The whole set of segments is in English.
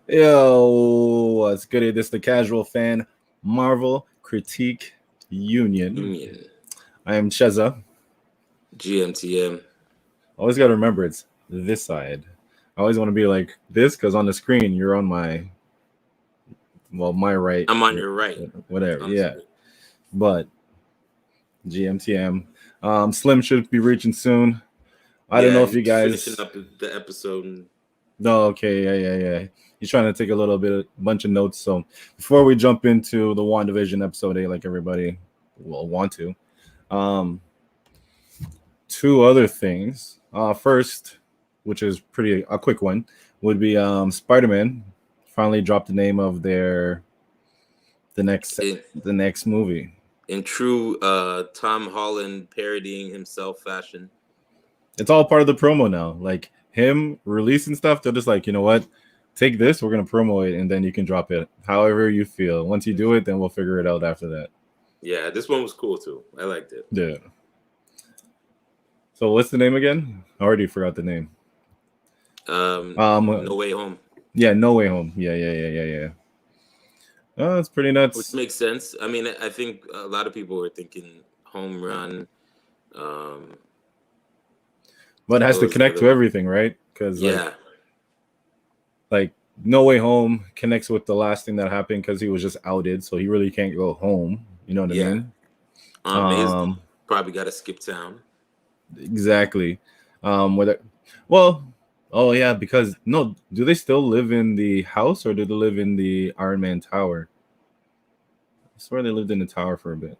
Yo, what's good? This is the Casual Fan Marvel Critique Union. Union. I am Cheza. GMTM. Always got to remember it's this side. I always want to be like this because on the screen you're on my right. I'm on your right. Whatever, yeah. But GMTM. Slim should be reaching soon. I don't know if you guys finishing up the episode. No, okay, yeah. He's trying to take a bunch of notes. So before we jump into the WandaVision episode 8, like everybody will want to, two other things. First, which is a quick one, would be Spiderman finally dropped the name of the next movie. In true Tom Holland parodying himself fashion. It's all part of the promo now. Like him releasing stuff, they're just like, you know what? Take this, we're going to promo it, and then you can drop it however you feel. Once you do it, then we'll figure it out after that. Yeah, this one was cool, too. I liked it. Yeah. So what's the name again? I already forgot the name. No Way Home. Yeah, No Way Home. Yeah. Oh, that's pretty nuts. Which makes sense. I mean, I think a lot of people were thinking Home Run. But it has to connect to everything, right? Because like No Way Home connects with the last thing that happened because he was just outed, so he really can't go home. You know what I mean? Probably got to skip town. Exactly. Because do they still live in the house or do they live in the Iron Man tower? I swear they lived in the tower for a bit.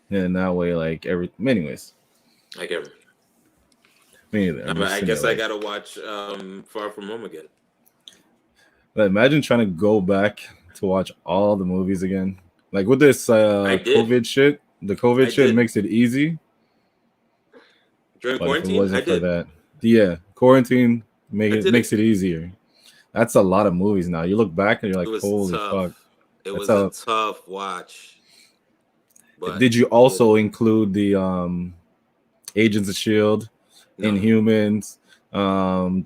And that way, anyways. I get it. Me neither. I guess I gotta watch Far From Home again. Imagine trying to go back to watch all the movies again. Like with this COVID shit, the COVID shit makes it easy. During quarantine, if it wasn't for that. Yeah, quarantine makes it easier. That's a lot of movies now. You look back and you're like, holy fuck. It was a tough watch. But did you also include the Agents of S.H.I.E.L.D., Inhumans,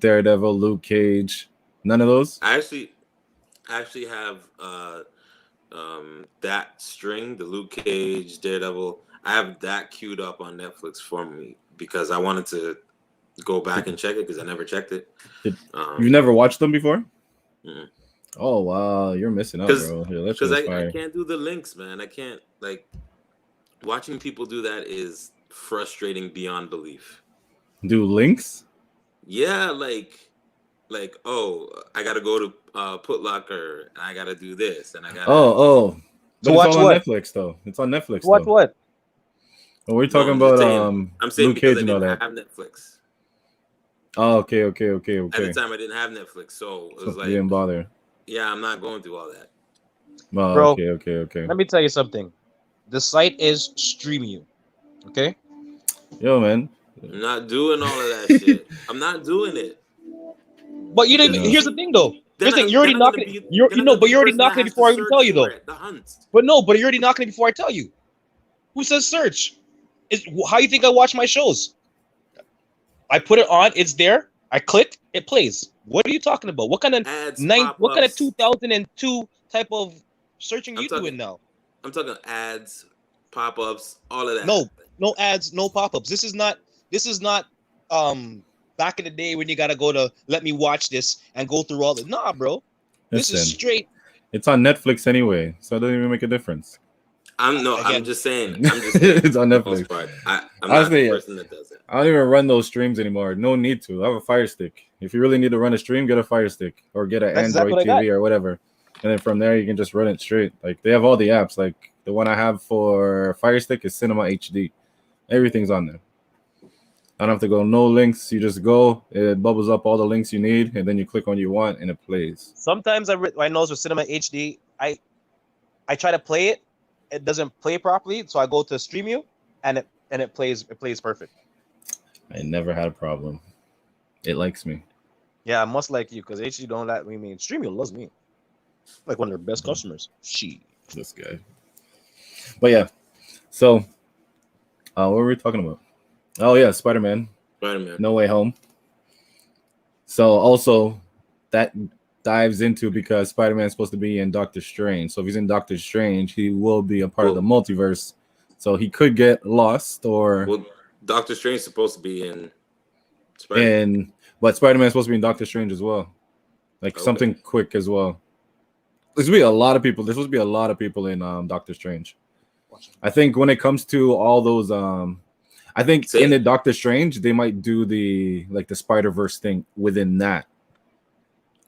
Daredevil, Luke Cage? None of those? I actually have that string, the Luke Cage, Daredevil. I have that queued up on Netflix for me because I wanted to go back and check it because I never checked it. You never watched them before? Mm-mm. Oh wow, you're missing out, bro. Because I can't do the links, man. I can't watching people do that is frustrating beyond belief. Do links? Yeah, like I gotta go to Put Locker and I gotta do this and I gotta But so it's all on Netflix though. It's on Netflix. What? Well, we're talking about I'm saying Luke Cage and all I that. have Netflix. Oh, okay. At the time I didn't have Netflix, so it was you didn't bother. Yeah, I'm not going through all that. Oh, bro, okay. Let me tell you something. The site is Streamio. Okay? Yo, man. I'm not doing all of that shit. I'm not doing it. But you didn't. Here's the thing, though. Here's the thing. You're already knocking it. You're already knocking it before I even tell you, though. But you're already knocking it before I tell you. Who says search? How you think I watch my shows? I put it on. It's there. I click. It plays. What are you talking about? What kind of What kind of 2002 type of searching you doing now? I'm talking ads, pop-ups, all of that. No ads, no pop-ups. This is not back in the day when you gotta go to let me watch this and go through all the bro. This is straight. It's on Netflix anyway, so it doesn't even make a difference. I'm just saying. It's on Netflix. I'm not the person that does it. I don't even run those streams anymore. No need to. I have a Fire Stick. If you really need to run a stream, get a Fire Stick or get an Android TV or whatever. And then from there, you can just run it straight. Like they have all the apps. Like the one I have for Fire Stick is Cinema HD. Everything's on there. I don't have to go no links. You just go. It bubbles up all the links you need, and then you click on what you want, and it plays. Sometimes I know with Cinema HD, I try to play it. It doesn't play properly, so I go to Streamio, and it plays perfect. I never had a problem. It likes me. Yeah, I must like you because HD don't like me. Streamio loves me. Like one of their best customers. This guy. But yeah, so what were we talking about? Oh yeah, Spiderman. Spider-Man. No Way Home. So also that dives into because Spider-Man is supposed to be in Doctor Strange. So if he's in Doctor Strange, he will be a part of the multiverse. So he could get lost or. Well, Doctor Strange is supposed to be in. Spider-Man. But Spider-Man is supposed to be in Doctor Strange as well, like something quick as well. There's supposed to be a lot of people. There's supposed to be a lot of people in Doctor Strange. I think when it comes to all those, I think in the Doctor Strange they might do the Spider-Verse thing within that.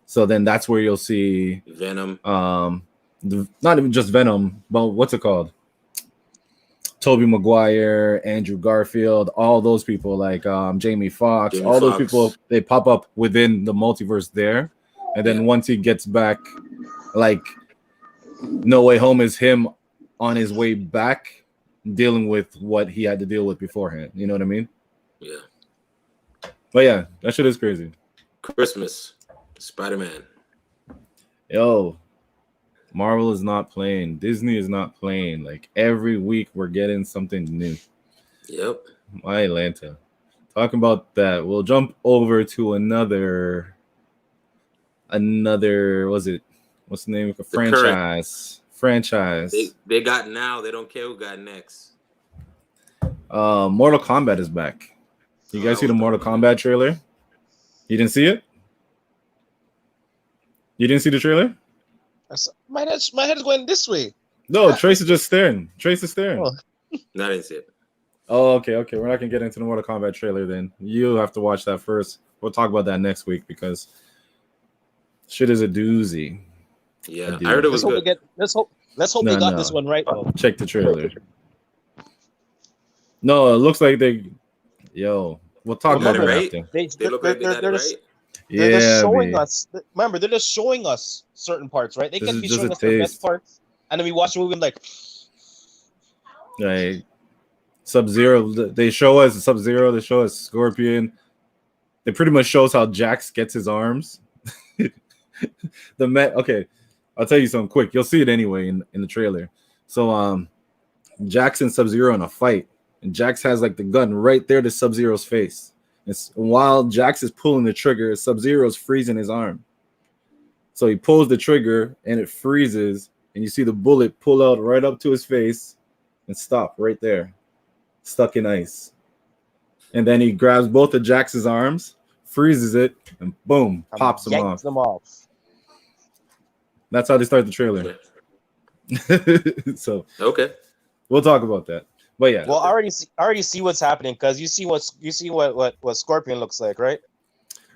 So then that's where you'll see Venom. Not even just Venom, but what's it called? Tobey Maguire, Andrew Garfield, all those people like Jamie Foxx, those people, they pop up within the multiverse there. And then once he gets back, like No Way Home is him on his way back dealing with what he had to deal with beforehand. You know what I mean? Yeah. But yeah, that shit is crazy. Christmas, Spider-Man. Yo, Marvel is not playing. Disney is not playing. Like every week we're getting something new. Yep. My Atlanta. Talking about that, we'll jump over to another what's the name of the franchise? Franchise. They got now. They don't care who got next. Mortal Kombat is back. You guys see the Mortal Kombat trailer? You didn't see it? You didn't see the trailer? My head is going this way. No, Trace is just staring. Trace is staring. Oh. No, I didn't see it. Oh, okay. We're not gonna get into the Mortal Kombat trailer then. You'll have to watch that first. We'll talk about that next week because shit is a doozy. Yeah, I heard it was good. Let's hope they got this one right. Check the trailer. No, it looks like they. Yo, we'll talk about it right? after. They look like they got it right. They're just showing us. Remember, they're just showing us certain parts, right? They can be showing us the best parts, and then we watch the movie and like. Right. Sub-Zero. They show us Sub-Zero. They show us Scorpion. They pretty much shows how Jax gets his arms. Okay, I'll tell you something quick. You'll see it anyway in the trailer. So Jax and Sub-Zero in a fight, and Jax has like the gun right there to Sub-Zero's face. While Jax is pulling the trigger, Sub-Zero's freezing his arm. So he pulls the trigger and it freezes, and you see the bullet pull out right up to his face and stop right there, stuck in ice. And then he grabs both of Jax's arms, freezes it, and boom, pops them off. That's how they start the trailer. So okay, we'll talk about that. But yeah, well, I already see what's happening because you see what Scorpion looks like, right?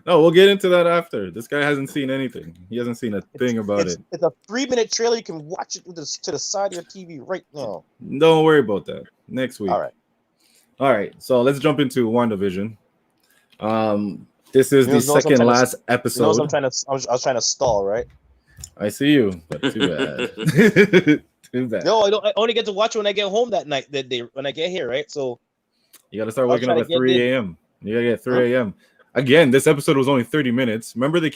No, we'll get into that after. This guy hasn't seen anything. He hasn't seen a thing about it. It's a 3-minute trailer. You can watch it to the side of your TV right now. Don't worry about that. Next week. All right. So let's jump into WandaVision. This is the second last episode. I was trying to stall, right? I see you, but too bad. Too bad. No, I only get to watch it when I get home that day when I get here, right? So you got to start waking up at 3 a.m. You got to get 3 a.m. Again, this episode was only 30 minutes. Remember, they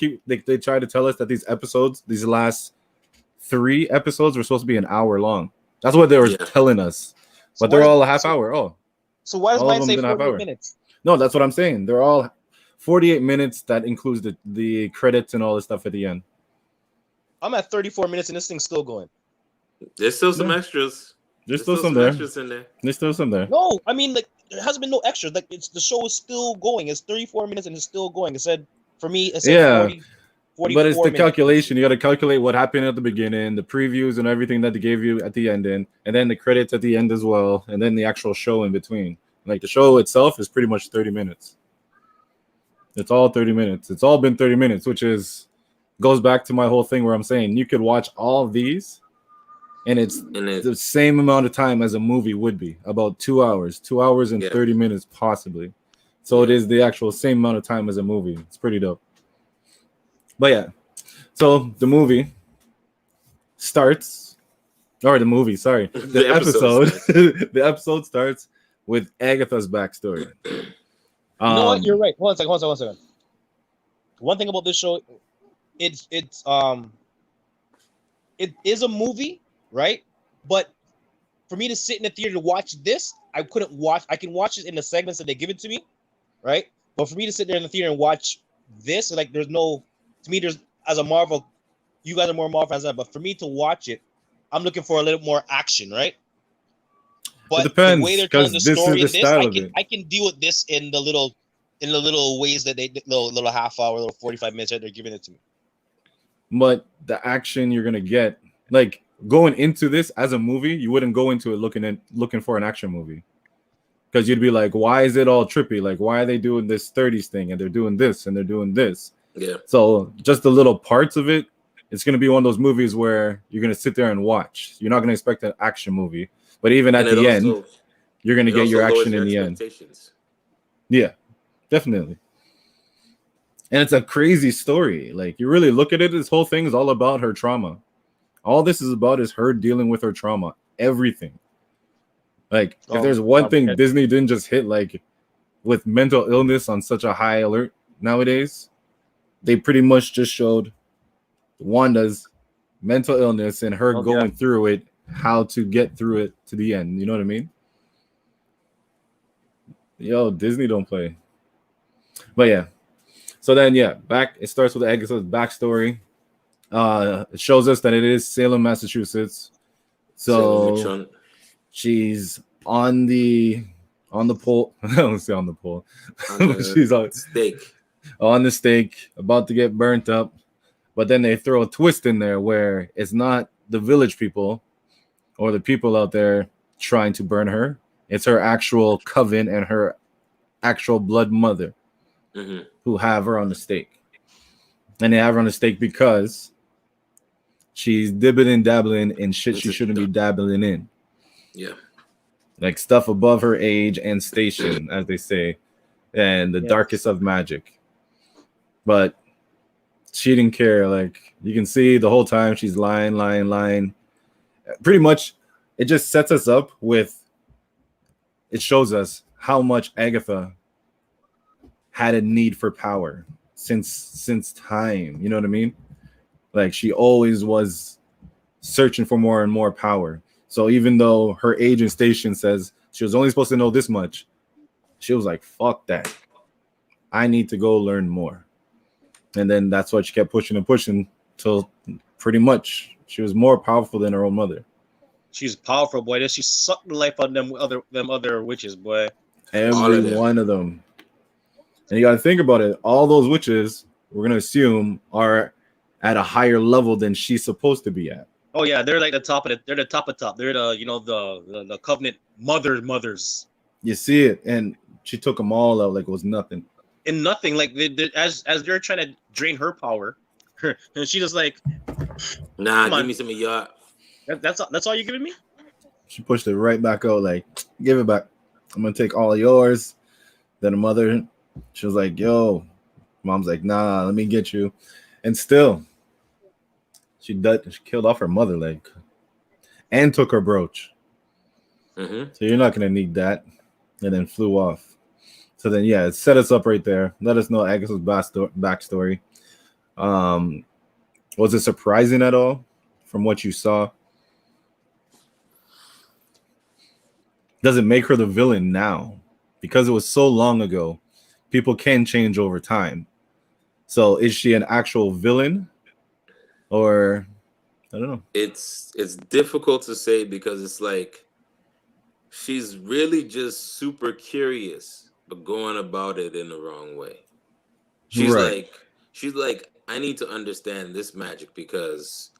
try to tell us that these last 3 episodes were supposed to be an hour long. That's what they were telling us. But they're all a half hour. Oh, so why does mine say 48 minutes? No, that's what I'm saying. They're all 48 minutes. That includes the credits and all the stuff at the end. I'm at 34 minutes and this thing's still going. There's still some extras. There's still some there. Extras in there. There's still some there. No, I mean, like, there hasn't been no extras. Like, the show is still going. It's 34 minutes and it's still going. It said, for me, it said 40, but it's the minutes. calculation. You got to calculate what happened at the beginning, the previews and everything that they gave you at the end, and then the credits at the end as well, and then the actual show in between. Like, the show itself is pretty much 30 minutes. It's all 30 minutes. It's all been 30 minutes, which goes back to my whole thing where I'm saying you could watch all of these, and it's the same amount of time as a movie would be, about 2 hours, 2 hours and 30 minutes possibly. So it is the actual same amount of time as a movie. It's pretty dope. But yeah, so the movie starts, or the movie, sorry, the episode, the episode starts with Agatha's backstory. You know what? You're right. Hold on a second. One thing about this show, it is a movie, right? But for me to sit in the theater to watch this, I couldn't watch. I can watch it in the segments that they give it to me, right? But for me to sit there in the theater and watch this, like, there's no. To me, as a Marvel, you guys are more Marvel fans than that, but for me to watch it, I'm looking for a little more action, right? But it depends, the way they're telling the story in this, I can deal with this in the little ways that they little half hour, little 45 minutes that they're giving it to me. But the action you're gonna get, like going into this as a movie, you wouldn't go into it looking for an action movie. Because you'd be like, why is it all trippy? Like, why are they doing this 30s thing and they're doing this and they're doing this? Yeah. So just the little parts of it, it's gonna be one of those movies where you're gonna sit there and watch. You're not gonna expect an action movie. But even at the end, you're going to get your action in the end. Yeah, definitely. And it's a crazy story. Like, you really look at it, this whole thing is all about her trauma. All this is about is her dealing with her trauma. Everything. Like, if there's one thing Disney didn't just hit, like, with mental illness on such a high alert nowadays, they pretty much just showed Wanda's mental illness and her going through it, how to get through it to the end. You know what I mean? Yo, Disney don't play. But yeah. So then, it starts with Agatha's backstory. It shows us that it is Salem, Massachusetts. So she's on the pole. I don't say on the pole. She's on the stake, about to get burnt up. But then they throw a twist in there where it's not the village people or the people out there trying to burn her. It's her actual coven and her actual blood mother who have her on the stake. And they have her on the stake because she's dibbling and dabbling in shit she shouldn't be dabbling in. Yeah. Like stuff above her age and station, as they say, and the darkest of magic. But she didn't care. Like, you can see the whole time she's lying. Pretty much, it just sets us up with, it shows us how much Agatha had a need for power since time. You know what I mean? Like, she always was searching for more and more power. So even though her age and station says she was only supposed to know this much, she was like, fuck that. I need to go learn more. And then that's why she kept pushing till pretty much she was more powerful than her own mother. She's powerful, boy. She sucked the life out of them other witches, boy. Every one of them. And you got to think about it. All those witches, we're going to assume, are at a higher level than she's supposed to be at. Oh yeah, they're like the top of it. They're the top of top. They're the covenant mothers. You see it, and she took them all out like it was nothing. And nothing, like as they're trying to drain her power, and she just like, nah, give me some of y'all. That's all you're giving me? She pushed it right back out, like, give it back. I'm gonna take all of yours. Then the mother, she was like, yo. Mom's like, nah, let me get you. And still, she killed off her mother, like, and took her brooch. So you're not gonna need that. And then flew off. So then, it set us up right there. Let us know Agatha's backstory. Was it surprising at all from what you saw? Does it make her the villain now? Because it was so long ago, people can change over time. So is she an actual villain? Or, I don't know. It's difficult to say because it's like she's really just super curious, but going about it in the wrong way. She's like, I need to understand this magic because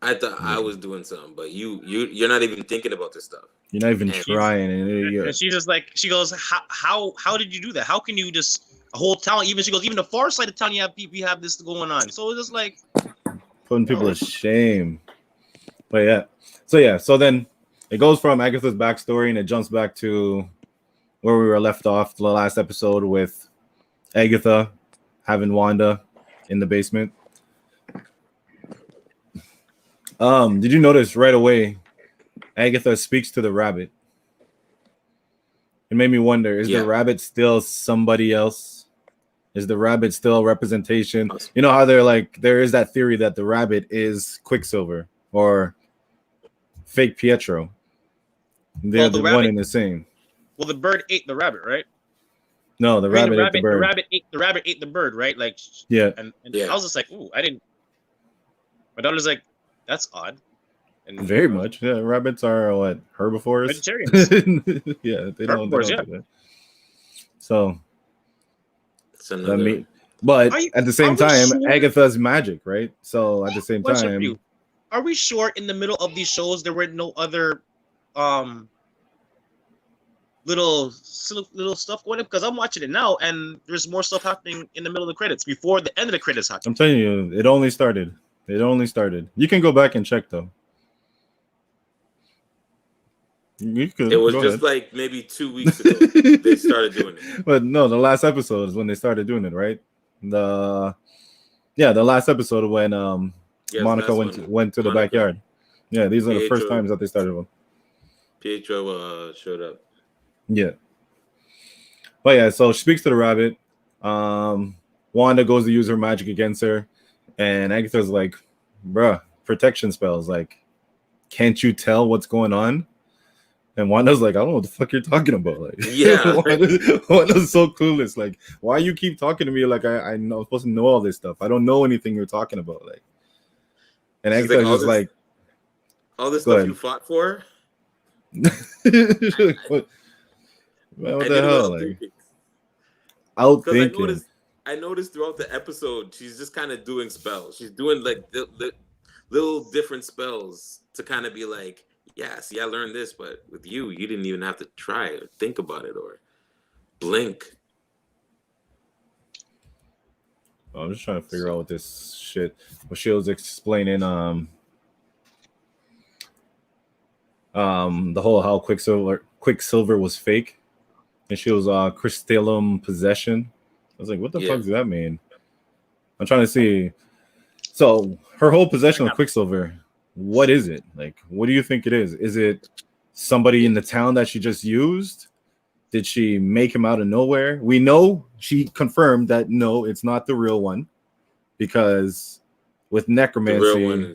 I thought I was doing something, but you're not even thinking about this stuff. You're not even trying. And she just like, she goes, how did you do that? How can you just a whole town? Even she goes, even the far side of town, you have this going on. So it's just like putting people to shame. But so then it goes from Agatha's backstory and it jumps back to where we were left off the last episode with Agatha having Wanda in the basement. Did you notice right away Agatha speaks to the rabbit? It made me wonder, is the rabbit still somebody else? Is the rabbit still a representation? You know how they're like, there is that theory that the rabbit is Quicksilver or fake Pietro. They're the one and the same. Well, the bird ate the rabbit, right? No, the rabbit ate the bird. The rabbit ate the bird, right? Like, yeah. And I was just like, ooh, I didn't. My daughter's like, that's odd. And very much, yeah. Rabbits are what, herbivores? Vegetarians. Yeah, they don't do that. So it's another. But at the same time, Agatha's magic, right? So at the same time, are we sure in the middle of these shows there were no other little stuff going on? Because I'm watching it now and there's more stuff happening in the middle of the credits before the end of the credits happen. I'm telling you, it only started. You can go back and check though. You could. It was just like maybe 2 weeks ago they started doing it. But no, the last episode is when they started doing it, right? The last episode when Monica went to the backyard. Yeah, these are the first times that they started with. Pietro showed up. Yeah. But yeah, so she speaks to the rabbit. Wanda goes to use her magic against her, and Agatha's like, bruh, protection spells. Like, can't you tell what's going on? And Wanda's like, I don't know what the fuck you're talking about. Like, yeah, Wanda's so clueless. Like, why you keep talking to me like I'm supposed to know all this stuff? I don't know anything you're talking about. Like, and Agatha's just like, all this stuff you fought for. what the hell? Like, out thinking. I noticed throughout the episode, she's just kind of doing spells. She's doing like the little different spells to kind of be like, yeah, see, I learned this, but with you didn't even have to try or think about it or blink. I'm just trying to figure out what this shit. What she was explaining, the whole how Quicksilver was fake, and she was crystallum possession. I was like, what the fuck does that mean? I'm trying to see. So her whole possession of Quicksilver. What is it? Like, what do you think it is? Is it somebody in the town that she just used? Did she make him out of nowhere? We know she confirmed that no, it's not the real one, because with necromancy,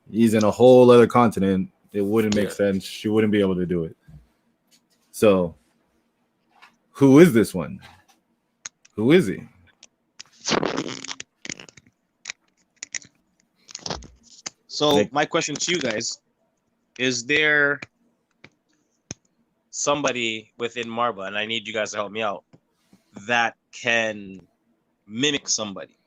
he's in a whole other continent. It wouldn't make sense. She wouldn't be able to do it. So, who is this one? Who is he? So my question to you guys, is there somebody within Marvel, and I need you guys to help me out, that can mimic somebody?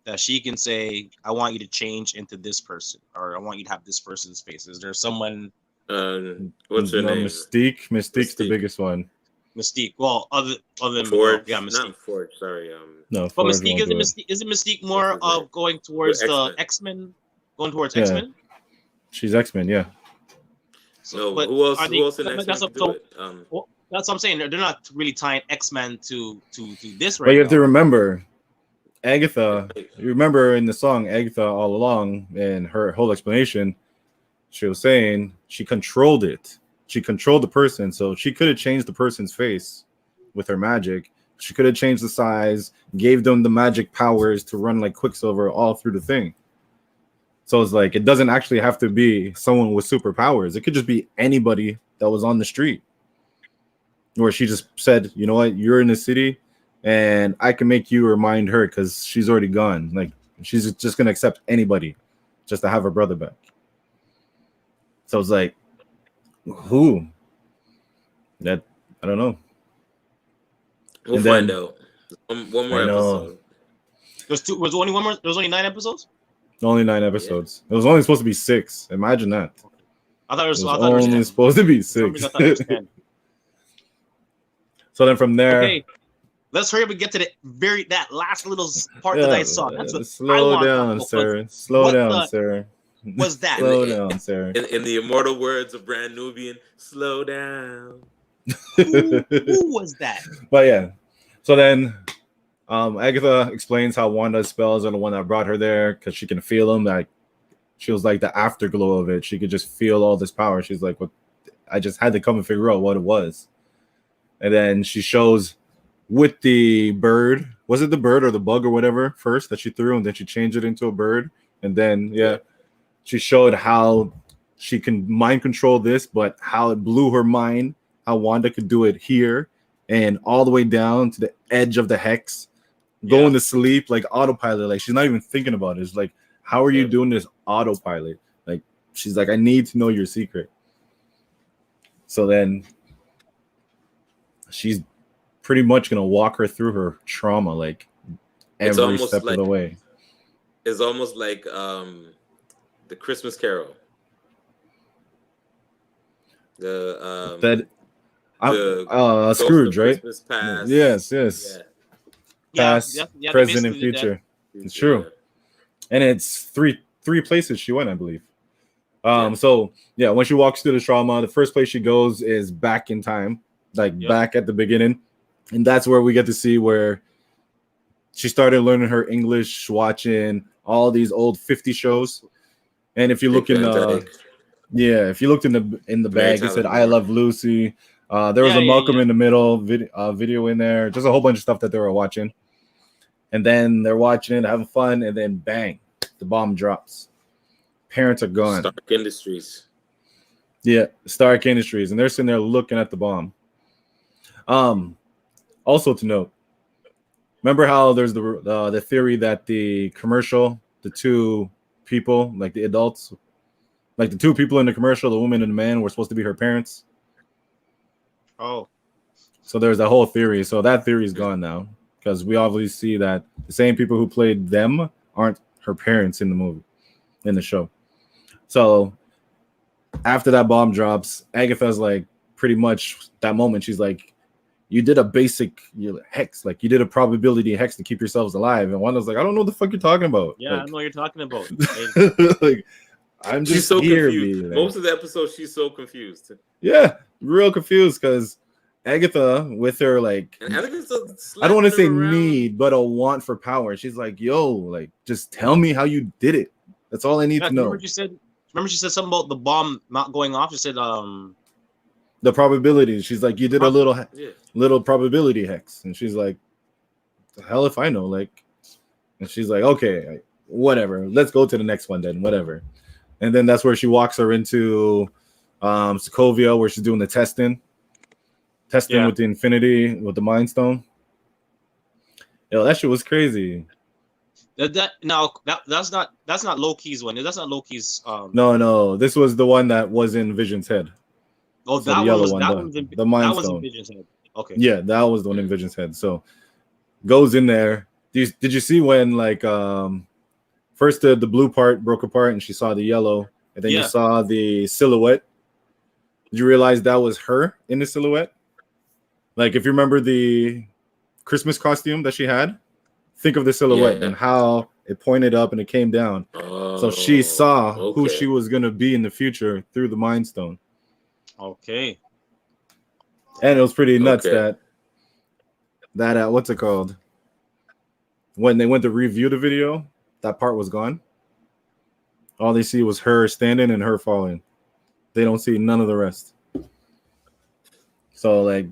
That she can say, I want you to change into this person, or I want you to have this person's face. Is there someone? What's her name? Mystique. Mystique's the biggest one. Mystique. Well, other than Forge. Yeah, Mystique. Not Forge. Sorry. No, but Mystique isn't Mystique more of going towards the X-Men? Going towards X-Men? She's X-Men, yeah. So, no, who else in X-Men can do it? Well, that's what I'm saying. They're not really tying X-Men to this right now. But you have to remember, Agatha, you remember in the song Agatha all along, and her whole explanation, she was saying she controlled it. She controlled the person, so she could have changed the person's face with her magic. She could have changed the size, gave them the magic powers to run like Quicksilver all through the thing. So it's like, it doesn't actually have to be someone with superpowers. It could just be anybody that was on the street. Or she just said, you know what, you're in the city, and I can make you remind her because she's already gone. Like, she's just going to accept anybody just to have her brother back. So it's like, who? That, I don't know. We'll find out. One more episode. There's only one more. There's only 9 episodes. Only 9 episodes. Yeah. It was only supposed to be 6. Imagine that. I thought it was only supposed to be 6. So then from there, okay, let's hurry up and get to that last little part that I saw. That's what slow down, sir. Slow down, sir. Was that? Slow down, sir. In the immortal words of Brand Nubian, slow down. Who was that? But yeah, so then Agatha explains how Wanda's spells are the one that brought her there, because she can feel them. Like, she was like the afterglow of it. She could just feel all this power. She's like, "What? I just had to come and figure out what it was." And then she shows with the bird. Was it the bird or the bug or whatever first that she threw, and then she changed it into a bird, and then she showed how she can mind control this, but how it blew her mind, how Wanda could do it here, and all the way down to the edge of the hex, going to sleep like autopilot. Like she's not even thinking about it. It's like, how are you doing this autopilot? Like she's like, I need to know your secret. So then she's pretty much gonna walk her through her trauma, like every step of the way. It's almost like the Christmas Carol. Scrooge, right? Christmas past. Yes. Past, present, and future. It's true. And it's three places she went, I believe. So yeah, when she walks through the trauma, the first place she goes is back in time, like back at the beginning, and that's where we get to see where she started learning her English, watching all these old 50 shows. And if you look in if you looked in the bag, it said "I Love Lucy." There was a Malcolm in the Middle video in there, just a whole bunch of stuff that they were watching. And then they're watching it, having fun, and then bang, the bomb drops. Parents are gone. Stark Industries. Yeah, Stark Industries, and they're sitting there looking at the bomb. Also to note, remember how there's the theory that the commercial, the two people, like the adults, like the two people in the commercial, the woman and the man, were supposed to be her parents. Oh. So there's that whole theory. So that theory is gone now because we obviously see that the same people who played them aren't her parents in the movie, in the show. So after that bomb drops, Agatha's like, pretty much that moment, she's like, you did a basic hex, like you did a probability hex to keep yourselves alive. And Wanda's like, I don't know what the fuck you're talking about. Yeah, like, I know what you're talking about. Like, I'm just so here. Confused. Most of the episode, she's so confused. Yeah, real confused because Agatha, with her like, I don't want to say need, but a want for power. She's like, yo, like, just tell me how you did it. That's all I need to know. Remember she said something about the bomb not going off. She said, the probability. She's like, you did a little probability hex, and she's like, the hell if I know, like, and she's like, okay, whatever. Let's go to the next one then, whatever. And then that's where she walks her into Sokovia, where she's doing the testing with the Infinity, with the Mind Stone. Yo, that shit was crazy. That's not Loki's one. That's not Loki's. No, this was the one that was in Vision's head. Oh, so that the one was the Mind Stone. In Vision's head. Okay. Yeah, that was the one in Vision's head. So goes in there. Did you see when like first the blue part broke apart and she saw the yellow, and then you saw the silhouette? Did you realize that was her in the silhouette? Like, if you remember the Christmas costume that she had, think of the silhouette and how it pointed up and it came down. So she saw who she was going to be in the future through the Mind Stone. Okay. And it was pretty nuts that what's it called? When they went to review the video, that part was gone. All they see was her standing and her falling. They don't see none of the rest. So, like,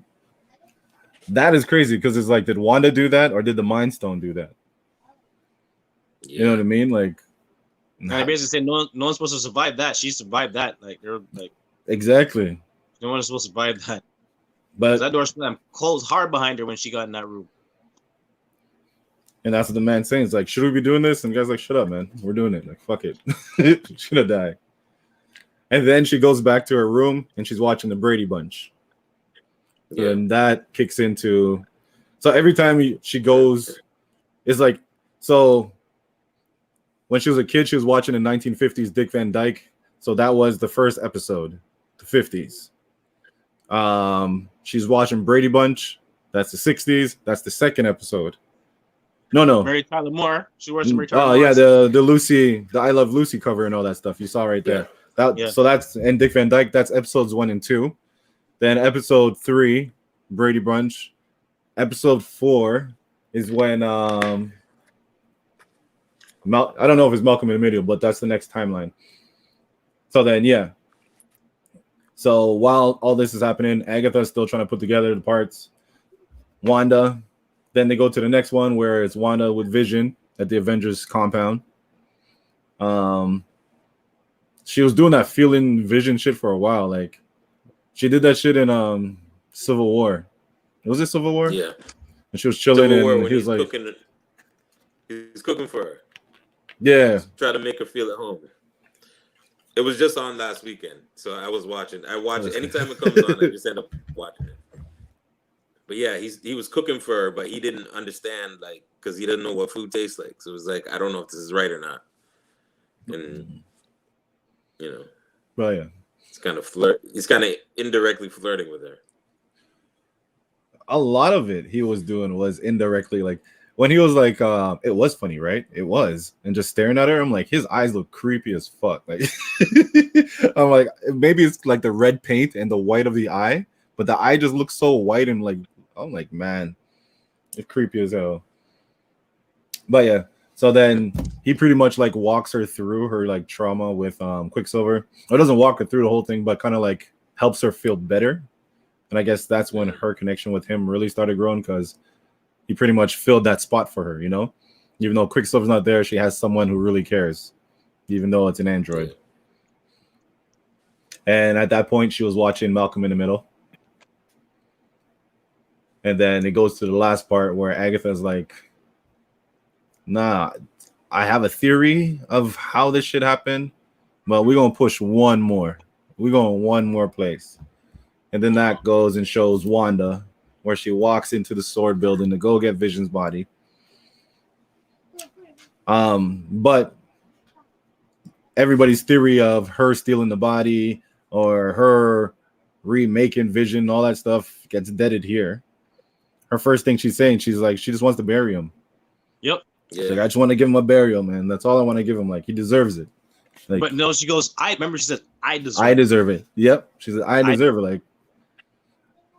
that is crazy because it's like, did Wanda do that or did the Mind Stone do that? Yeah. You know what I mean? Like, I basically said no one's supposed to survive that. She survived that. Like, they're like, exactly. No one's supposed to survive that. But that door slammed closed hard behind her when she got in that room. And that's what the man's saying. It's like, should we be doing this? And the guy's like, shut up, man. We're doing it. Like, fuck it. She's gonna die. And then she goes back to her room and she's watching the Brady Bunch. Yeah. And that kicks into, so every time she goes, it's like, so when she was a kid, she was watching the 1950s Dick Van Dyke. So that was the first episode, the 50s. She's watching Brady Bunch. That's the 60s. That's the second episode. No. Mary Tyler Moore. She watched Mary Tyler Moore. Oh, yeah, the Lucy, the I Love Lucy cover and all that stuff. You saw right there. So that's, and Dick Van Dyke, that's episodes 1 and 2. Then episode 3, Brady Bunch. Episode 4 is when I don't know if it's Malcolm in the Middle, but that's the next timeline. So then, so while all this is happening, Agatha's still trying to put together the parts. Wanda, then they go to the next one where it's Wanda with Vision at the Avengers compound. She was doing that feeling Vision shit for a while. Like, she did that shit in Civil War. Was it Civil War? Yeah. And she was chilling, Civil War, and when he was like, he's cooking for her. Yeah. Try to make her feel at home. It was just on last weekend, so I was watching. I watch it anytime it comes on. I just end up watching it. But yeah, he was cooking for her, but he didn't understand, like, because he didn't know what food tastes like. So it was like, I don't know if this is right or not. And you know, well, yeah, it's kind of flirt. He's kind of indirectly flirting with her. A lot of it he was doing was indirectly, like when he was like, it was funny, right? It was, and just staring at her, I'm like, his eyes look creepy as fuck. Like, I'm like, maybe it's like the red paint and the white of the eye, but the eye just looks so white and like, I'm like, man, it's creepy as hell. But yeah, so then he pretty much like walks her through her like trauma with Quicksilver. Or doesn't walk her through the whole thing, but kind of like helps her feel better. And I guess that's when her connection with him really started growing, because he pretty much filled that spot for her, you know? Even though Quicksilver's not there, she has someone who really cares, even though it's an android. And at that point, she was watching Malcolm in the Middle. And then it goes to the last part where Agatha's like, nah, I have a theory of how this should happen, but we're going to push one more. We're going one more place. And then that goes and shows Wanda, where she walks into the sword building to go get Vision's body. But everybody's theory of her stealing the body or her remaking Vision, all that stuff gets deaded here. Her first thing she's saying, she's like, she just wants to bury him. Yep. Yeah. Like, I just want to give him a burial, man. That's all I want to give him. Like, he deserves it. Like, but no, she goes, I remember she said, I deserve it. Yep. She said, I deserve it. Like,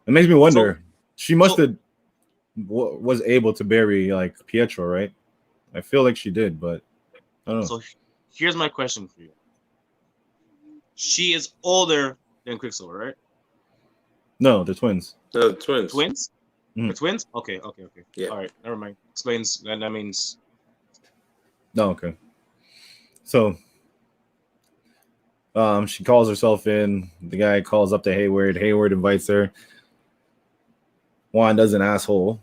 it makes me wonder. She must have was able to bury like Pietro, right? I feel like she did, but I don't know. So here's my question for you. She is older than Quicksilver, right? No, they're twins. No, twins. Twins? Mm. They're twins? Okay. Yeah. All right, never mind. Explains, that means... No, okay. So, she calls herself in. The guy calls up to Hayward. Hayward invites her. Wanda's an asshole.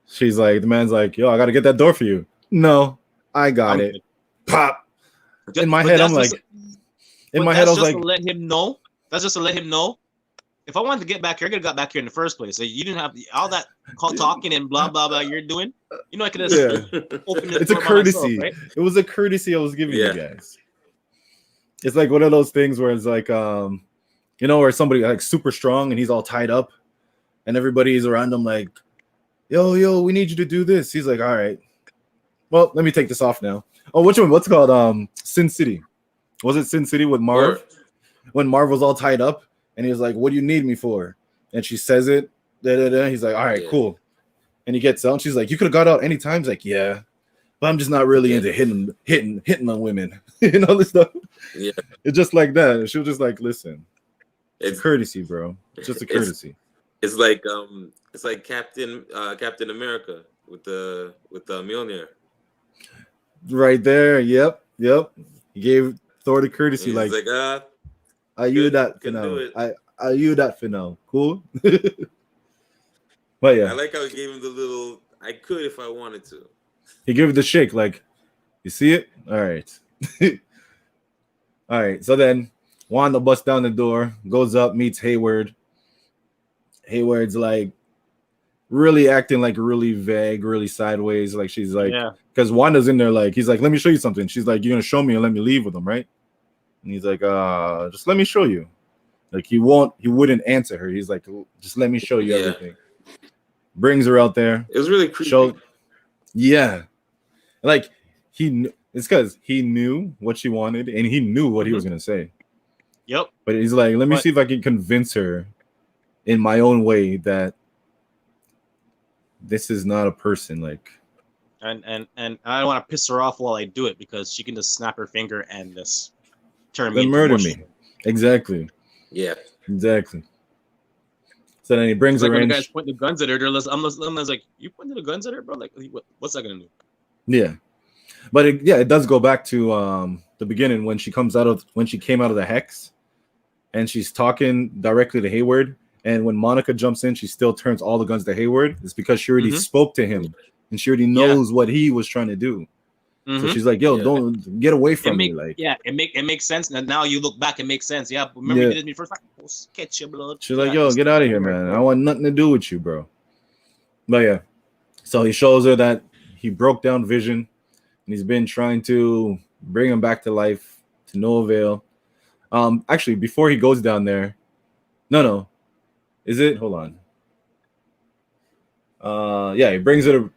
She's like, the man's like, yo, I got to get that door for you. No, I got it. Pop. In my head, I'm like, to let him know. That's just to let him know. If I wanted to get back here, I could have got back here in the first place. So you didn't have all that talking and blah, blah, blah you're doing. You know, I could have opened it. It's a courtesy. Myself, right? It was a courtesy I was giving you guys. It's like one of those things where it's like, you know, where somebody like super strong and he's all tied up and everybody's around him like, yo, we need you to do this. He's like, all right. Well, let me take this off now. Oh, which one? What's it called? Sin City. Was it Sin City with Marv? When Marv was all tied up and he was like, what do you need me for? And she says it. He's like, all right, cool. And he gets out and she's like, you could have got out anytime. He's like, yeah, but I'm just not really into hitting on women and all this stuff. Yeah. It's just like that. She was just like, listen, it's courtesy, bro. It's just a courtesy. It's like Captain with the Mjolnir. Right there. Yep. He gave Thor the courtesy. He's like are you that for now? Are you that for now? Cool. But yeah. I like how he gave him the little I could if I wanted to. He gave it the shake, like, you see it? All right. All right. So then Wanda busts down the door, goes up, meets Hayward. Hayward's like really acting like really vague, really sideways. Like she's like, because Wanda's in there, like, he's like, let me show you something. She's like, you're gonna show me and let me leave with him, right? And he's like, just let me show you. Like he wouldn't answer her. He's like, just let me show you everything. Brings her out there. It was really creepy. Like it's because he knew what she wanted and he knew what he was gonna say. Yep. But he's like, let me see if I can convince her in my own way that this is not a person. Like, and I don't want to piss her off while I do it because she can just snap her finger and just turn me into murder me. Exactly. Yeah. Exactly. So then he brings her when in. The guys point the guns at her. I'm like, you pointed the guns at her, bro? Like, what's that gonna do? Yeah, but it does go back to the beginning when she came out of the hex, and she's talking directly to Hayward, And when Monica jumps in, she still turns all the guns to Hayward. It's because she already spoke to him and she already knows what he was trying to do. So she's like, "Yo, don't get away from me!" Like, it makes sense. And now you look back, it makes sense. Yeah, remember you did me first. Like, oh, sketch your blood. She's like, "Yo, get out of here, man! I want nothing to do with you, bro." But yeah, so he shows her that he broke down Vision, and he's been trying to bring him back to life to no avail. Actually, before he goes down there, no, is it? Hold on. Yeah, he brings her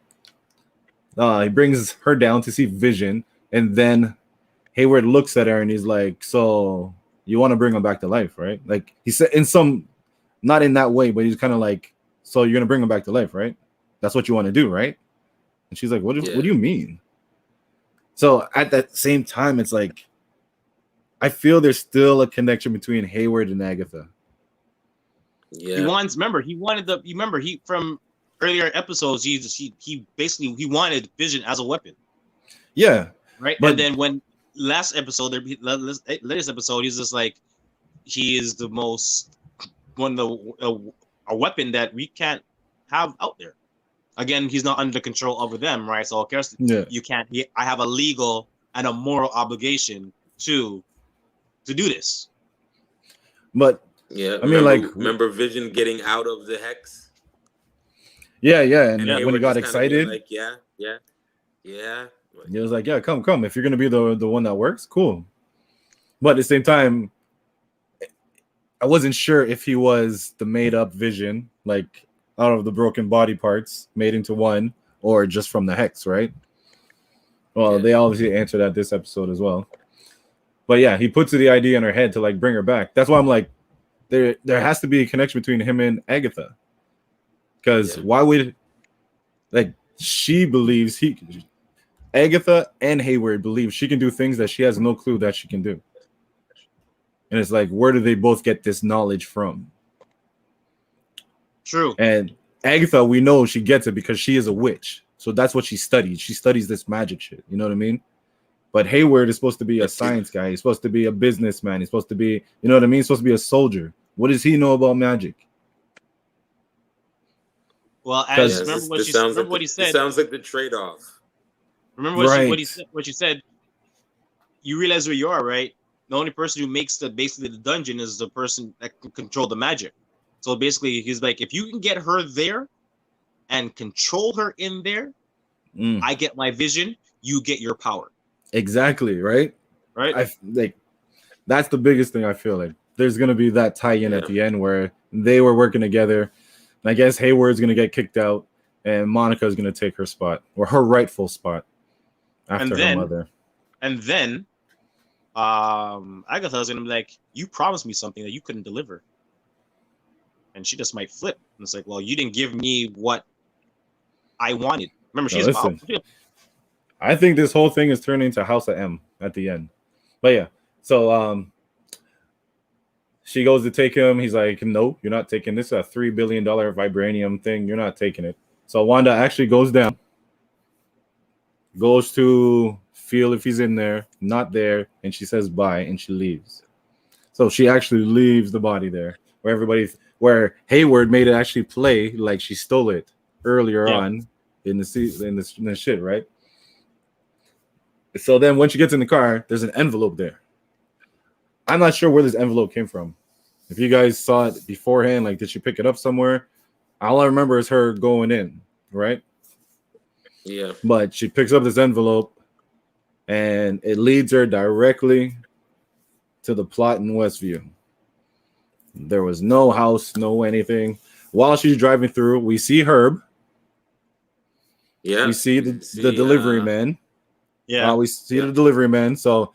down to see Vision, and then Hayward looks at her and he's like, "So you want to bring him back to life, right?" Like he said in some, not in that way, but he's kind of like, "So you're gonna bring him back to life, right? That's what you want to do, right?" And she's like, "What do you mean?" So at that same time, it's like, I feel there's still a connection between Hayward and Agatha. Yeah, he from earlier episodes, he basically wanted Vision as a weapon. Yeah. Right. But, and then when latest episode, he's just like, he is the most a weapon that we can't have out there. Again, he's not under control over them, right? So of course, you can't. I have a legal and a moral obligation to do this. But yeah, I mean, remember Vision getting out of the hex? Yeah, and when he got excited, like, yeah. He was like, "Yeah, come. If you're gonna be the one that works, cool." But at the same time, I wasn't sure if he was the made up Vision, like out of the broken body parts made into one, or just from the hex, right? Well, they obviously answered that this episode as well. But yeah, he puts the idea in her head to like bring her back. That's why I'm like, there has to be a connection between him and Agatha. Because why would, like, she believes Agatha and Hayward believe she can do things that she has no clue that she can do. And it's like, where do they both get this knowledge from? True. And Agatha, we know she gets it because she is a witch. So that's what she studies. She studies this magic shit. You know what I mean? But Hayward is supposed to be a science guy. He's supposed to be a businessman. He's supposed to be, you know what I mean? He's supposed to be a soldier. What does he know about magic? Well, remember what he said. It sounds like the trade-off. Remember what you said. You realize where you are, right? The only person who makes basically the dungeon is the person that can control the magic. So basically, he's like, if you can get her there and control her in there, I get my vision. You get your power. Exactly, right? Right. That's the biggest thing. I feel like there's gonna be that tie-in at the end where they were working together. And I guess Hayward's going to get kicked out, and Monica's going to take her spot, or her rightful spot, after her mother. And then Agatha's going to be like, you promised me something that you couldn't deliver. And she just might flip. And it's like, well, you didn't give me what I wanted. Remember, she's powerful. I think this whole thing is turning into House of M at the end. But yeah, so she goes to take him. He's like, "No, you're not taking this. A $3 billion vibranium thing. You're not taking it." So Wanda actually goes down, goes to feel if he's in there, not there, and she says bye, and she leaves. So she actually leaves the body there, where Hayward made it actually play like she stole it earlier on in the shit, right? So then when she gets in the car, there's an envelope there. I'm not sure where this envelope came from. If you guys saw it beforehand, like, did she pick it up somewhere? All I remember is her going in, right? Yeah. But she picks up this envelope, and it leads her directly to the plot in Westview. There was no house, no anything. While she's driving through, we see Herb. Yeah. We see the delivery man. Yeah. We see the delivery man. So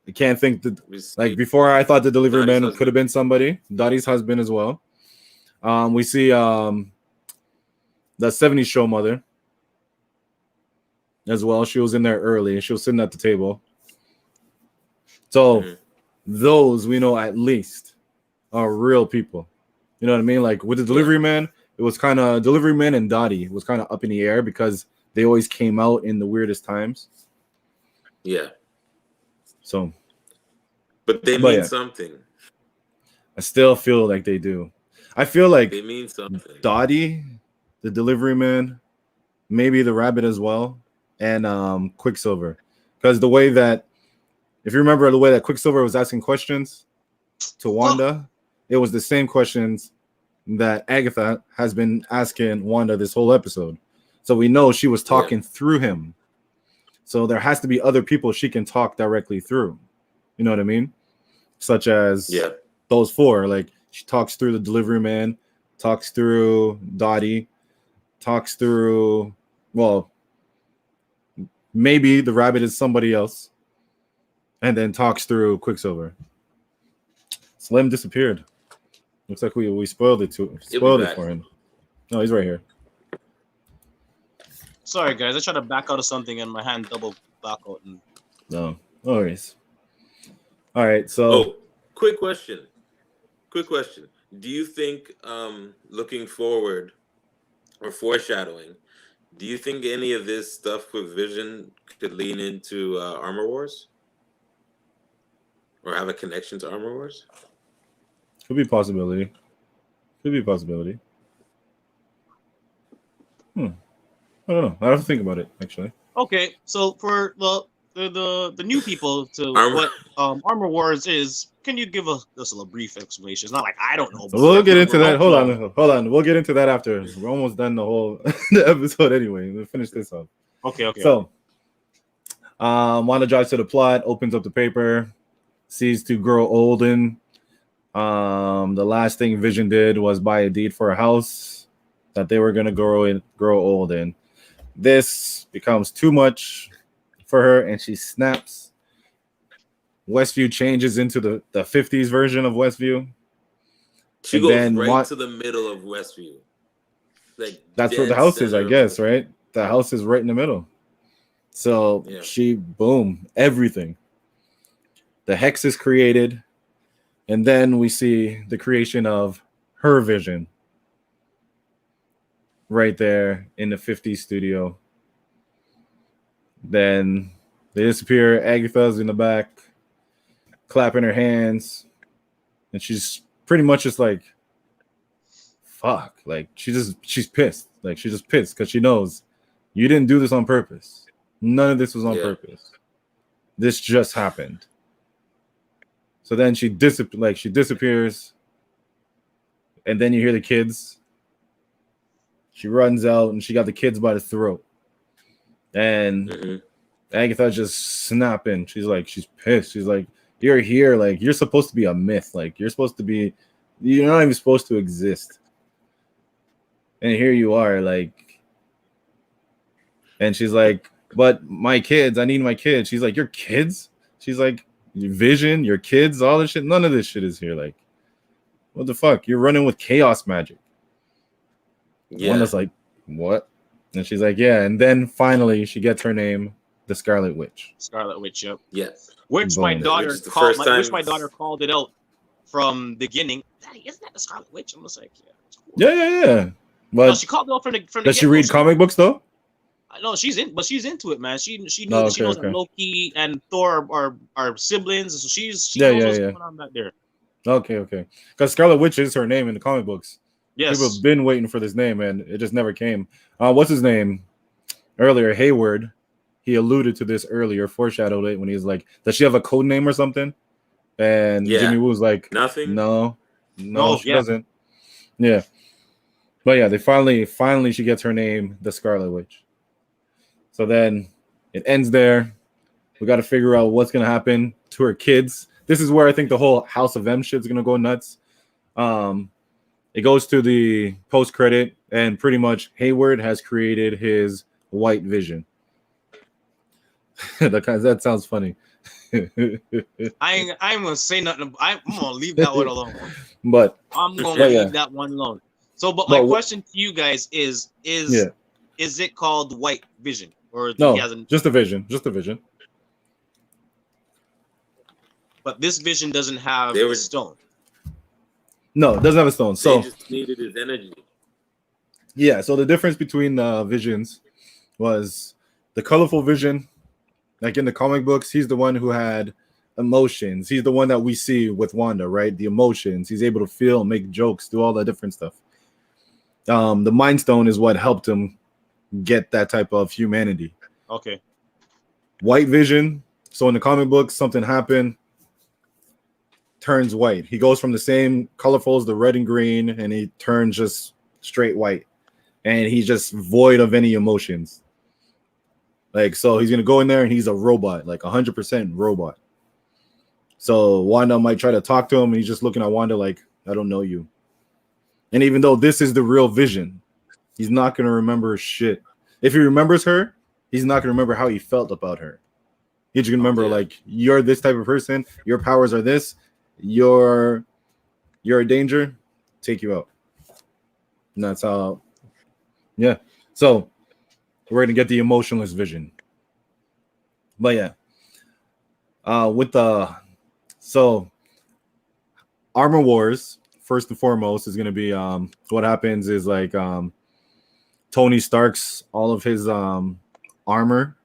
I can't think that, like, before I thought the delivery man could have been somebody. Dottie's husband as well. We see the 70s show mother as well. She was in there early. She was sitting at the table. So those we know at least are real people. You know what I mean? Like with the delivery man, it was kind of delivery man and Dottie was kind of up in the air because they always came out in the weirdest times. Yeah. So, but they mean something. I still feel like they do. I feel like they mean something. Dottie, the delivery man, maybe the rabbit as well, and Quicksilver, because the way that, if you remember the way that Quicksilver was asking questions to Wanda, it was the same questions that Agatha has been asking Wanda this whole episode. So we know she was talking through him. So there has to be other people she can talk directly through. You know what I mean? Such as those four. Like, she talks through the delivery man, talks through Dottie, talks through, well, maybe the rabbit is somebody else, and then talks through Quicksilver. Slim disappeared. Looks like we spoiled it for him. No, he's right here. Sorry, guys. I tried to back out of something and my hand double back out. And... No worries. All right, so quick question. Do you think, looking forward or foreshadowing, do you think any of this stuff with Vision could lean into Armor Wars? Or have a connection to Armor Wars? Could be a possibility. I don't know. I have to think about it, actually. Okay, so for the new people to what Armor Wars is, can you give us a brief explanation? It's not like I don't know. So we'll get into that. Hold on. We'll get into that after. We're almost done the whole the episode anyway. We'll finish this up. Okay. So, Wanda drives to the plot, opens up the paper, sees to grow old in. The last thing Vision did was buy a deed for a house that they were gonna grow old in. This becomes too much for her, and she snaps. Westview changes into the 50s version of Westview. She goes right to the middle of Westview. Like, that's where the house is, I guess, right? The house is right in the middle. So she, boom, everything. The hex is created. And then we see the creation of her vision right there in the 50s studio. Then they disappear. Agatha's in the back, clapping her hands. And she's pretty much just like, fuck. Like, she's pissed. Like, she's just pissed because she knows you didn't do this on purpose. None of this was on purpose. This just happened. So then she disappears, and then you hear the kids. She runs out, and she got the kids by the throat. And Agatha's just snapping. She's pissed. She's like, you're here. Like, you're supposed to be a myth. Like, you're not even supposed to exist. And here you are, like, and she's like, but my kids, I need my kids. She's like, your kids? She's like, your Vision, your kids, all this shit. None of this shit is here. Like, what the fuck? You're running with chaos magic. Wanda's like, what? And she's like, yeah. And then finally, she gets her name, the Scarlet Witch. Scarlet Witch, yep. Yes. Which my daughter called it out from the beginning. Daddy, isn't that the Scarlet Witch? I'm just like, yeah. But no, she called it out from the does she read comic books though? No, she's into it, man. She knows that Loki and Thor are siblings, so she knows what's going on back there. Okay. Because Scarlet Witch is her name in the comic books. Yes. People have been waiting for this name, and it just never came. What's his name? Earlier, Hayward. He alluded to this earlier, foreshadowed it when he was like, "Does she have a code name or something?" And Jimmy Woo was like, "Nothing. No, she doesn't." Yeah, but yeah, they finally she gets her name, the Scarlet Witch. So then it ends there. We got to figure out what's going to happen to her kids. This is where I think the whole House of M shit's going to go nuts. It goes to the post-credit, and pretty much Hayward has created his white Vision. That sounds funny. I ain't going to say nothing. I'm going to leave that one alone. But I'm going to leave that one alone. So, but my question to you guys is it called White Vision? Or no, just a Vision. But this Vision doesn't have a stone. No, it doesn't have a stone. So they just needed his energy. Yeah, so the difference between Visions was the colorful Vision, like in the comic books, he's the one who had emotions. He's the one that we see with Wanda, right? The emotions. He's able to feel, make jokes, do all that different stuff. The Mind Stone is what helped him get that type of humanity. Okay. White Vision. So in the comic books, something happened, turns white. He goes from the same colorful as the red and green, and he turns just straight white. And he's just void of any emotions. Like, so he's going to go in there and he's a robot, like 100% robot. So Wanda might try to talk to him, and he's just looking at Wanda like, I don't know you. And even though this is the real Vision, he's not going to remember shit. If he remembers her, he's not going to remember how he felt about her. He's going to remember, like, you're this type of person. Your powers are this. You're a danger. Take you out. And that's how. Yeah. So we're going to get the emotionless Vision. But yeah. So Armor Wars, first and foremost, is going to be what happens is like Tony Stark's, all of his armor,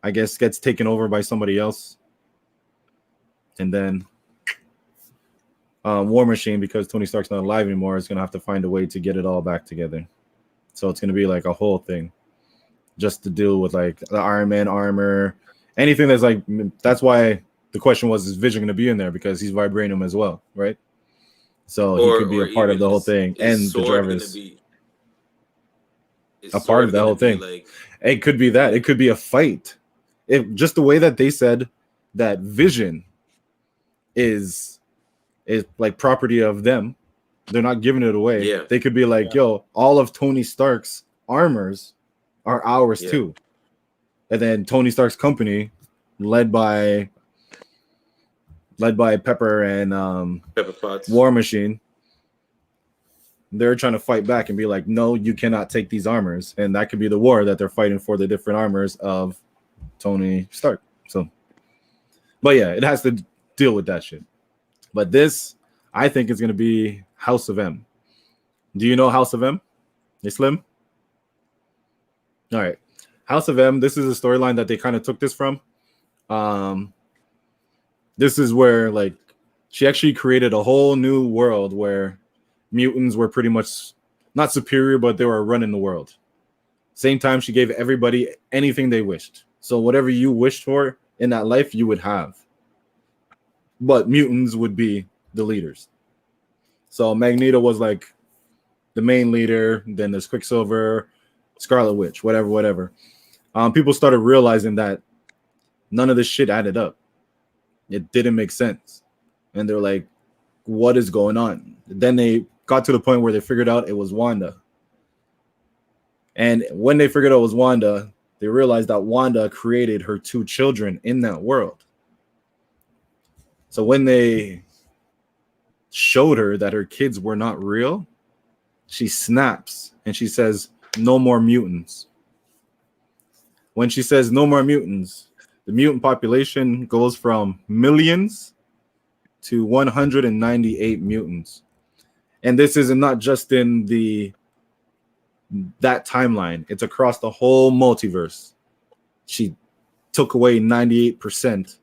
I guess, gets taken over by somebody else. And then War Machine, because Tony Stark's not alive anymore, is going to have to find a way to get it all back together. So it's going to be like a whole thing just to deal with like the Iron Man armor, anything that's like, that's why the question was, is Vision going to be in there? Because he's vibranium as well, right? So he could be a part of the whole thing. And the Jarvis. A part of the whole thing. Like, it could be that. It could be a fight. If just the way that they said that Vision is like property of them, they're not giving it away. Yeah. They could be like, yo, all of Tony Stark's armors are ours too. And then Tony Stark's company, led by Pepper and Pepper Potts. War Machine, they're trying to fight back and be like, no, you cannot take these armors. And that could be the war that they're fighting for, the different armors of Tony Stark. So, but yeah, it has to deal with that shit. But this, I think, is going to be House of M. Do you know House of M? Hey, Slim? All right. House of M, this is a storyline that they kind of took this from. This is where, like, she actually created a whole new world where mutants were pretty much not superior, but they were running the world. Same time, she gave everybody anything they wished. So whatever you wished for in that life, you would have. But mutants would be the leaders. So Magneto was like the main leader. Then there's Quicksilver, Scarlet Witch, whatever. People started realizing that none of this shit added up. It didn't make sense. And they're like, what is going on? Then they got to the point where they figured out it was Wanda. And when they figured out it was Wanda, they realized that Wanda created her two children in that world. So when they showed her that her kids were not real, she snaps and she says, no more mutants. When she says no more mutants, the mutant population goes from millions to 198 mutants. And this is not just in that timeline. It's across the whole multiverse. She took away 98%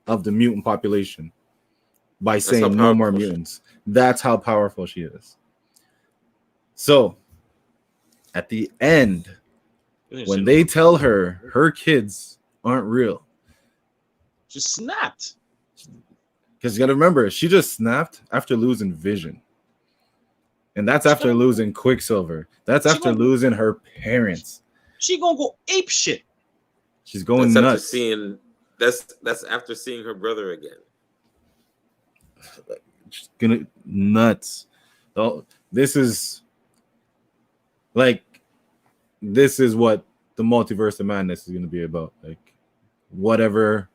of the mutant population by saying no more mutants. That's how powerful she is. So at the end, when they tell her her kids aren't real, she snapped. Because you got to remember, she just snapped after losing Vision. And that's after losing Quicksilver. That's after losing her parents. She gonna go ape shit. She's going nuts. That's after seeing her brother again. She's gonna nuts. Oh, this is what the multiverse of madness is gonna be about. Like whatever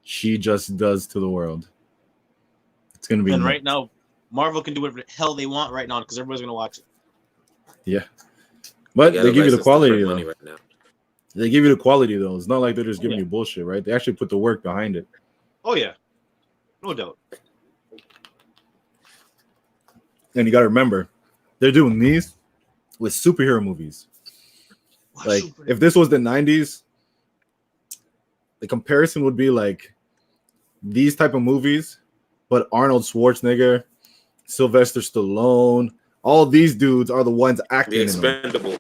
she just does to the world. It's gonna be. And nuts. Right now, Marvel can do whatever the hell they want right now because everybody's gonna watch it. Yeah, but they give you the quality though. Right now. They give you the quality though. It's not like they're just giving you bullshit, right? They actually put the work behind it. Oh yeah, no doubt. And you got to remember, they're doing these with superhero movies. Like if this was the 90s, the comparison would be like these type of movies, but Arnold Schwarzenegger, Sylvester Stallone, all these dudes are the ones acting. The Expendables.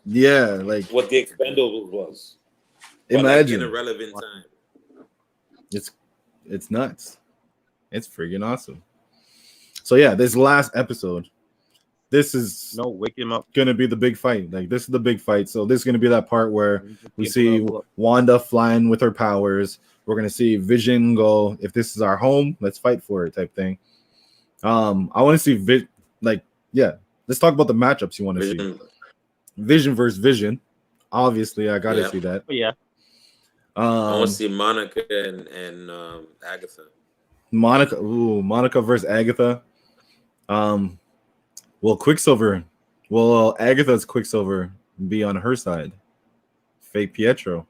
Yeah, like what the Expendables was. Imagine like in a relevant time. It's nuts. It's freaking awesome. So yeah, this last episode, this is wake him up. Gonna be the big fight. Like this is the big fight. So this is gonna be that part where we see Wanda flying with her powers. We're gonna see Vision go, if this is our home, let's fight for it type thing. I want to see let's talk about the matchups you want to see. Vision versus Vision. Obviously, I gotta see that. Yeah. I want to see Monica and Agatha. Monica versus Agatha. Will Agatha's Quicksilver be on her side? Fake Pietro.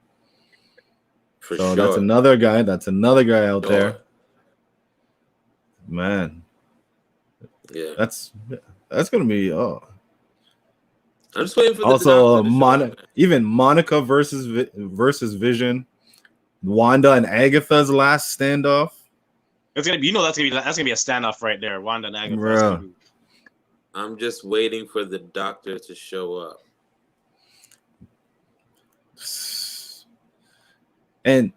For so sure. That's another guy out there. Man. Yeah. That's gonna be I'm just waiting for also Monica versus Vision. Wanda and Agatha's last standoff. It's gonna be, that's gonna be a standoff right there. Wanda and Agatha. I'm just waiting for the Doctor to show up. And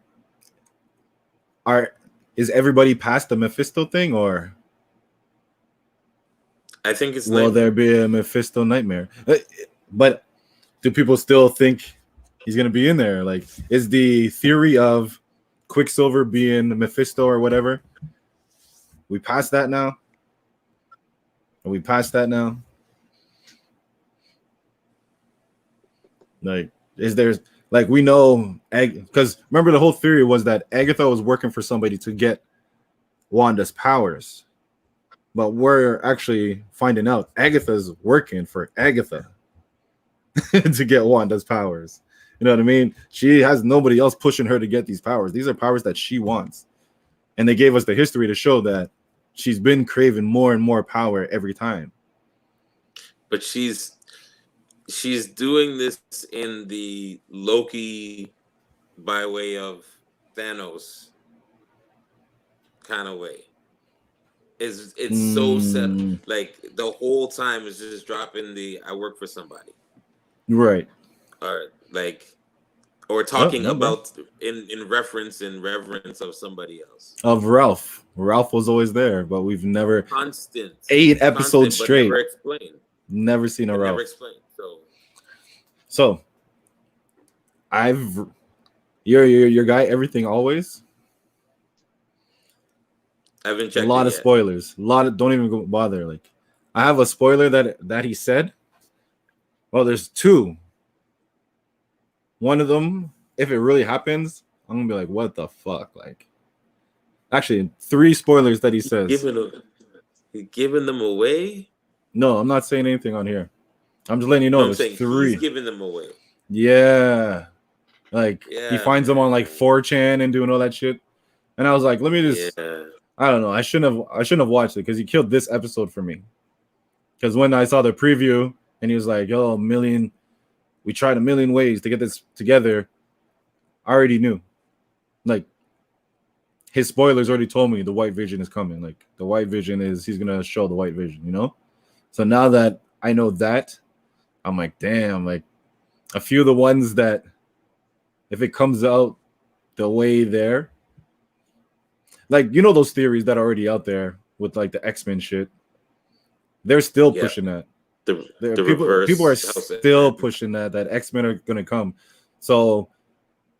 is everybody past the Mephisto thing, or I think it's will there be a Mephisto nightmare? But do people still think he's gonna be in there? Like, is the theory of Quicksilver being Mephisto or whatever? We past that now? Are we past that now? Like, is there, like, we know, because remember the whole theory was that Agatha was working for somebody to get Wanda's powers. But we're actually finding out Agatha's working for Agatha to get Wanda's powers. You know what I mean? She has nobody else pushing her to get these powers. These are powers that she wants. And they gave us the history to show that she's been craving more and more power every time. But she's doing this in the Loki by way of Thanos kind of way. It's so set, like the whole time is just dropping I work for somebody. Right. Or talking about in reference and reverence of somebody else. Of Ralph. Ralph was always there, but we've never constant 8 episodes straight. Never explained. Never seen a Ralph. Never explained. So your guy Everything Always. I haven't checked a lot of spoilers. Don't even go bother. Like, I have a spoiler that he said. Well, there's 2. One of them, if it really happens, I'm gonna be like, what the fuck? Like, actually, 3 spoilers that he says. He's giving them away? No, I'm not saying anything on here. I'm just letting you know. There's 3. He's giving them away. Yeah. Like, he finds them on like 4chan and doing all that shit. And I was like, let me just I don't know. I shouldn't have watched it because he killed this episode for me. Because when I saw the preview and he was like, yo, we tried a million ways to get this together, I already knew. Like, his spoilers already told me the White Vision is coming. Like, the White Vision he's gonna show the White Vision, you know? So now that I know that, I'm like, damn, like a few of the ones that if it comes out the way there, like, you know, those theories that are already out there with like the X-Men shit, they're still pushing that. People are still pushing that X-Men are gonna come. So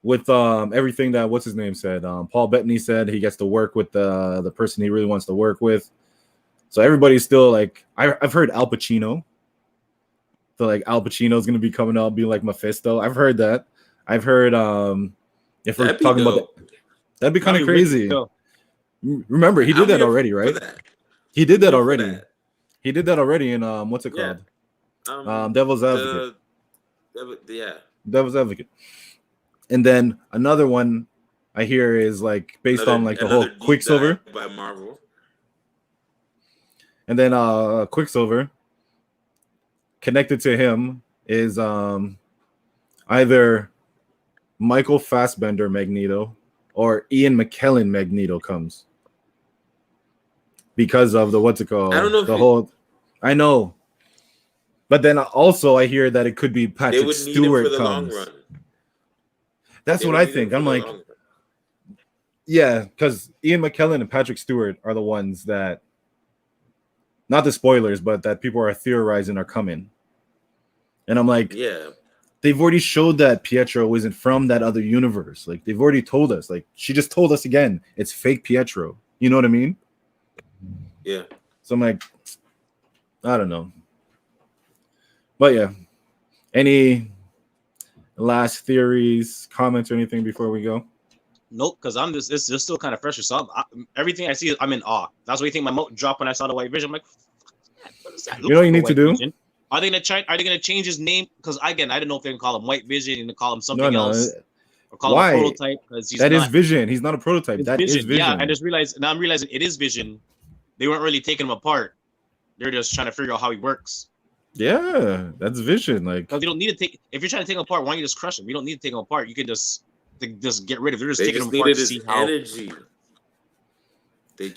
with everything that what's his name said, Paul Bettany said he gets to work with the person he really wants to work with. So everybody's still like, I've heard Al Pacino. So like Al Pacino's gonna be coming out, be like Mephisto. I've heard that. I've heard if we're talking about that'd be kind of crazy. Remember, he did that already, right? He did that already. He did that already in what's it called? Devil's Advocate. Devil's Advocate. And then another one I hear is like based on like the whole Quicksilver by Marvel. And then Quicksilver connected to him is either Michael Fassbender Magneto or Ian McKellen Magneto comes because of the what's it called? I don't know. The whole. I know, but then also I hear that it could be Patrick Stewart for the comes. Long run. That's what I think. I'm like, yeah, because Ian McKellen and Patrick Stewart are the ones that, not the spoilers, but that people are theorizing are coming. And I'm like, yeah, they've already showed that Pietro isn't from that other universe. Like, they've already told us. Like, she just told us again, it's fake Pietro. You know what I mean? Yeah. So I'm like, I don't know. But yeah, any last theories, comments, or anything before we go? Nope, because it's just still kind of fresh. So everything I see, I'm in awe. That's what you think my moat dropped when I saw the White Vision. I'm like, what is that? You know what you need to do? Vision. Are they gonna change his name? Because again, I don't know if they're gonna call him White Vision and call him something else, or call him a prototype. Because that is Vision. He's not a prototype. That is Vision. Yeah, I just realized. Now I'm realizing it is Vision. They weren't really taking him apart. They're just trying to figure out how he works. Yeah, that's Vision. Like, because you don't need to take. If you're trying to take him apart, why don't you just crush him? You don't need to take him apart. You can just get rid of. They're just taking him apart to see how. Energy. They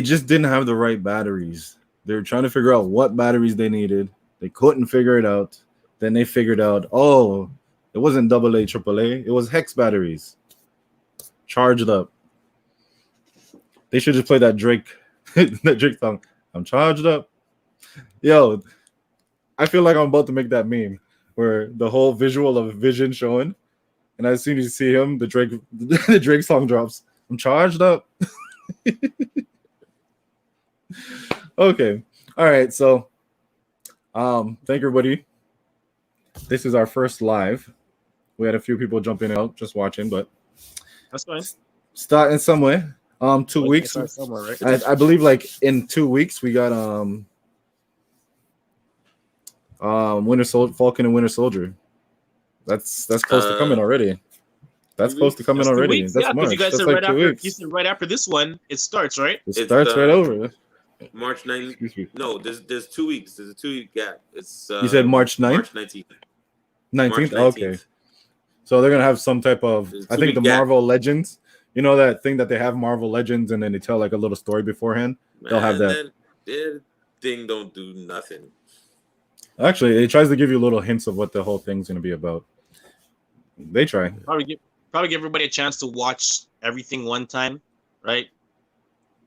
just didn't have the right batteries. They were trying to figure out what batteries they needed. They couldn't figure it out. Then they figured out, oh, it wasn't AA, AAA. It was hex batteries. Charged up. They should just play that Drake song. I'm charged up. Yo, I feel like I'm about to make that meme where the whole visual of Vision showing, and as soon as you see him, the Drake song drops. I'm charged up. Okay. All right. So, thank everybody. This is our first live. We had a few people jump in and out just watching, but that's fine. Starting somewhere. 2 weeks. Right? I believe like in 2 weeks we got Falcon and Winter Soldier. That's close to coming already. That's close to coming already. That's yeah, March. You guys that's said like right 2 after. weeks. You said right after this one, it starts, right? It starts right over. March 9th. No, there's 2 weeks. There's a 2 week gap. It's you said March 9th? March 19th. 19th? Okay. So they're gonna have some type of I think the Marvel Legends. You know that thing that they have Marvel Legends and then they tell like a little story beforehand? They'll have that. Their thing don't do nothing. Actually, it tries to give you little hints of what the whole thing's gonna be about. They try. Probably give everybody a chance to watch everything one time, right?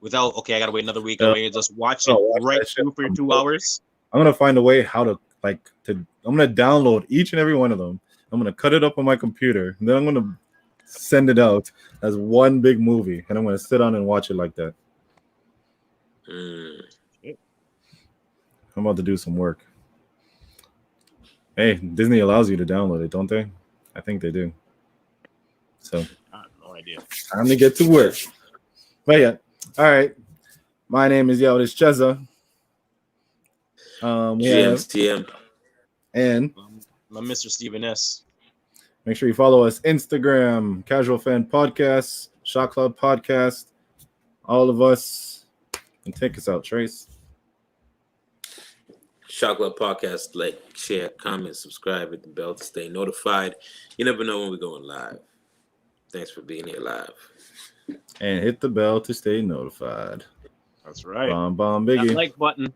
Without I gotta wait another week. Just watch it right through for 2 hours. I'm gonna find a way how to I'm gonna download each and every one of them. I'm gonna cut it up on my computer, and then I'm gonna send it out as one big movie, and I'm gonna sit down and watch it like that. I'm about to do some work. Hey, Disney allows you to download it, don't they? I think they do. So I have no idea. Time to get to work. But yeah. All right. My name is This Cheza. GMTM. And I'm Mr. Steven S. Make sure you follow us Instagram, Casual Fan Podcast, Shot Club Podcast, all of us. And take us out, Trace. Shot Club Podcast, like, share, comment, subscribe, hit the bell to stay notified. You never know when we're going live. Thanks for being here live. And hit the bell to stay notified. That's right. Bomb, Biggie. That like button.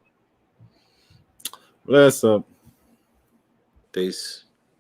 Bless up. Peace.